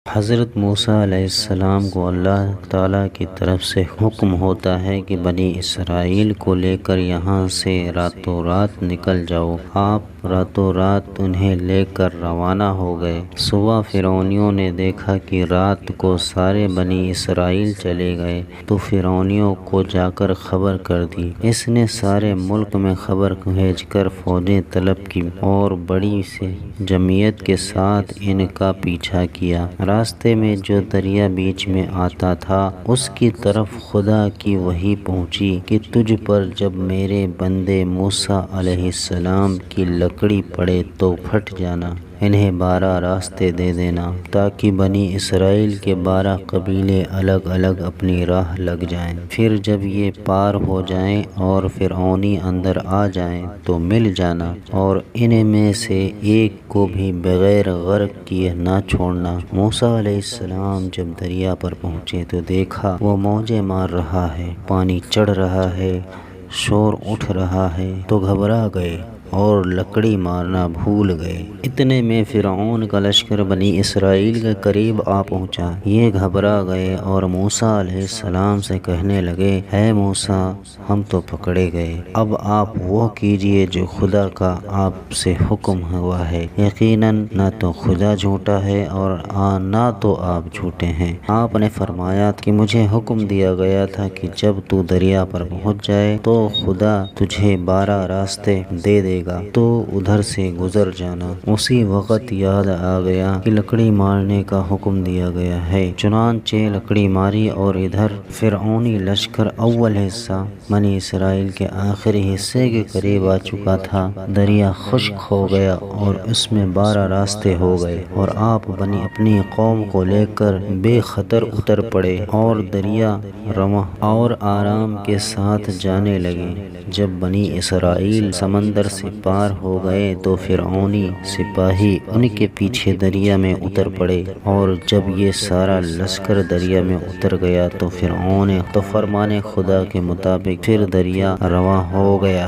حضرت موسیٰ علیہ السلام کو اللہ تعالیٰ کی طرف سے حکم ہوتا ہے کہ بنی اسرائیل کو لے کر یہاں سے راتوں رات نکل جاؤ۔ آپ راتوں رات انہیں لے کر روانہ ہو گئے۔ صبح فرعونیوں نے دیکھا کہ رات کو سارے بنی اسرائیل چلے گئے تو فرعونیوں کو جا کر خبر کر دی۔ اس نے سارے ملک میں خبر بھیج کر فوجیں طلب کی اور بڑی سی جمعیت کے ساتھ ان کا پیچھا کیا۔ راستے میں جو دریا بیچ میں آتا تھا اس کی طرف خدا کی وحی پہنچی کہ تجھ پر جب میرے بندے موسیٰ علیہ السلام کی لکڑی پڑے تو پھٹ جانا، انہیں 12 راستے دے دینا تاکہ بنی اسرائیل کے 12 قبیلے الگ الگ اپنی راہ لگ جائیں۔ پھر جب یہ پار ہو جائیں اور فرعونی اندر آ جائیں تو مل جانا اور ان میں سے ایک کو بھی بغیر غرق کیے نہ چھوڑنا۔ موسیٰ علیہ السلام جب دریا پر پہنچے تو دیکھا وہ موجیں مار رہا ہے، پانی چڑھ رہا ہے، شور اٹھ رہا ہے تو گھبرا گئے اور لکڑی مارنا بھول گئے۔ اتنے میں فرعون کا لشکر بنی اسرائیل کے قریب آ پہنچا۔ یہ گھبرا گئے اور موسیٰ علیہ السلام سے کہنے لگے، اے موسیٰ، ہم تو پکڑے گئے، اب آپ وہ کیجئے جو خدا کا آپ سے حکم ہوا ہے۔ یقیناً نہ تو خدا جھوٹا ہے اور نہ تو آپ جھوٹے ہیں۔ آپ نے فرمایا کہ مجھے حکم دیا گیا تھا کہ جب تو دریا پر پہنچ جائے تو خدا تجھے 12 راستے دے دے گا تو ادھر سے گزر جانا۔ اسی وقت یاد آ گیا کہ لکڑی مارنے کا حکم دیا گیا ہے، چنانچہ لکڑی ماری اور ادھر فرعونی لشکر اول حصہ بنی اسرائیل کے آخری حصے کے قریب آ چکا تھا۔ دریا خشک ہو گیا اور اس میں 12 راستے ہو گئے اور آپ اپنی قوم کو لے کر بے خطر اتر پڑے اور دریا رواں اور آرام کے ساتھ جانے لگے۔ جب بنی اسرائیل سمندر سے پار ہو گئے تو فرعونی سپاہی ان کے پیچھے دریا میں اتر پڑے، اور جب یہ سارا لشکر دریا میں اتر گیا تو فرعون تو فرمان خدا کے مطابق پھر دریا رواں ہو گیا،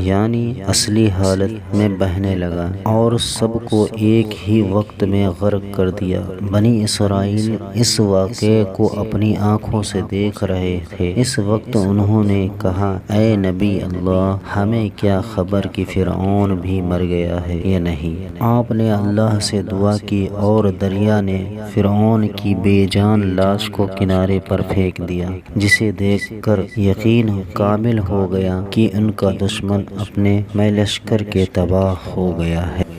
یعنی اصلی حالت میں بہنے لگا اور سب کو ایک ہی وقت میں غرق کر دیا۔ بنی اسرائیل اس واقعے کو اپنی آنکھوں سے دیکھ رہے تھے۔ اس وقت انہوں نے کہا، اے نبی اللہ، ہمیں کیا خبر کہ فرعون بھی مر گیا ہے یا نہیں؟ آپ نے اللہ سے دعا کی اور دریا نے فرعون کی بے جان لاش کو کنارے پر پھینک دیا، جسے دیکھ کر یقین کامل ہو گیا کہ ان کا دشمن اپنے میں لشکر کے تباہ ہو گیا ہے۔